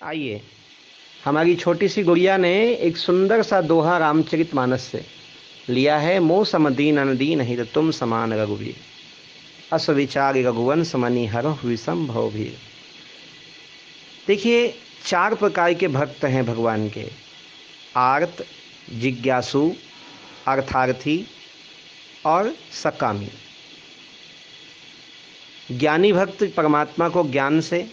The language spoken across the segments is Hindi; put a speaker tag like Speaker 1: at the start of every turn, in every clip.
Speaker 1: आइए, हमारी छोटी सी गुड़िया ने एक सुंदर सा दोहा रामचरितमानस से लिया है। मोह समदीन अनदीन हित तुम समान रघुवीर, अस विचार रघुवंश मनि हरहु विषम भव भीर। देखिए, 4 प्रकार के भक्त हैं भगवान के: आर्त, जिज्ञासु, अर्थार्थी और सकामी। ज्ञानी भक्त परमात्मा को ज्ञान से,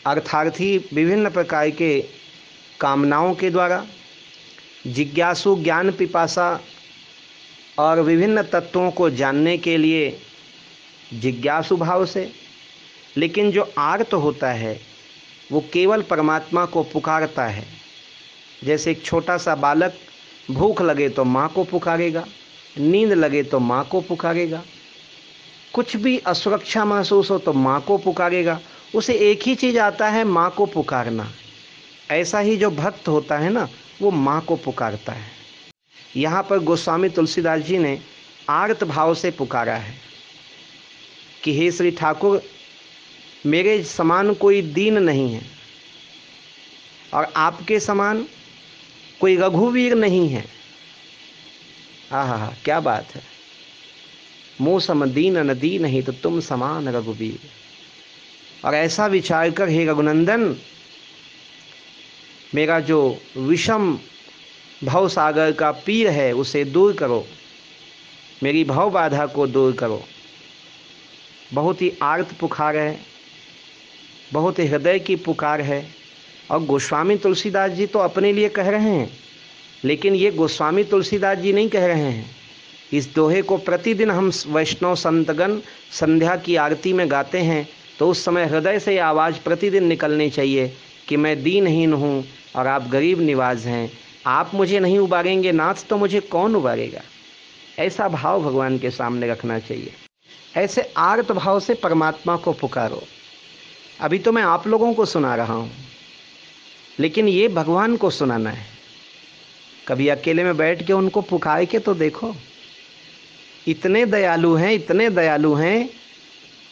Speaker 1: अर्थार्थी विभिन्न प्रकार के कामनाओं के द्वारा, जिज्ञासु ज्ञान पिपासा और विभिन्न तत्वों को जानने के लिए जिज्ञासु भाव से। लेकिन जो आर्त होता है वो केवल परमात्मा को पुकारता है। जैसे एक छोटा सा बालक भूख लगे तो माँ को पुकारेगा, नींद लगे तो माँ को पुकारेगा, कुछ भी असुरक्षा महसूस हो तो माँ को पुकारेगा। उसे एक ही चीज़ आता है, माँ को पुकारना। ऐसा ही जो भक्त होता है ना, वो माँ को पुकारता है। यहाँ पर गोस्वामी तुलसीदास जी ने आर्त भाव से पुकारा है कि हे श्री ठाकुर, मेरे समान कोई दीन नहीं है और आपके समान कोई रघुवीर नहीं है। आहा, क्या बात है। मोह समदीन अनदीन नहीं तो तुम समान रघुवीर। और ऐसा विचार कर हे रघुनंदन, मेरा जो विषम भव सागर का पीर है उसे दूर करो, मेरी भव बाधा को दूर करो। बहुत ही आर्त पुकार है, बहुत ही हृदय की पुकार है। और गोस्वामी तुलसीदास जी तो अपने लिए कह रहे हैं, लेकिन ये गोस्वामी तुलसीदास जी नहीं कह रहे हैं। इस दोहे को प्रतिदिन हम वैष्णव संतगण संध्या की आरती में गाते हैं, तो उस समय हृदय से ये आवाज़ प्रतिदिन निकलनी चाहिए कि मैं दीनहीन हूँ और आप गरीब निवाज हैं। आप मुझे नहीं उबारेंगे नाथ तो मुझे कौन उबारेगा। ऐसा भाव भगवान के सामने रखना चाहिए। ऐसे आर्त भाव से परमात्मा को पुकारो। अभी तो मैं आप लोगों को सुना रहा हूँ, लेकिन ये भगवान को सुनाना है। कभी अकेले में बैठ के उनको पुकार के तो देखो। इतने दयालु हैं, इतने दयालु हैं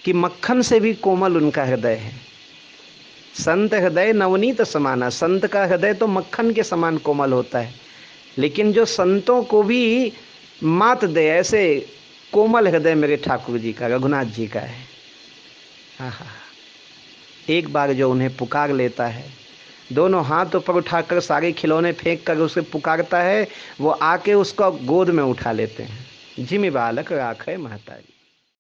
Speaker 1: कि मक्खन से भी कोमल उनका हृदय है। संत हृदय नवनीत समाना। संत का हृदय तो मक्खन के समान कोमल होता है, लेकिन जो संतों को भी मात दे, ऐसे कोमल हृदय मेरे ठाकुर जी का, रघुनाथ जी का है। हाँ, एक बार जो उन्हें पुकार लेता है, दोनों हाथ ऊपर उठाकर सारे खिलौने फेंक कर उसे पुकारता है, वो आके उसको गोद में उठा लेते हैं। जिमि बालक राखे महतारी।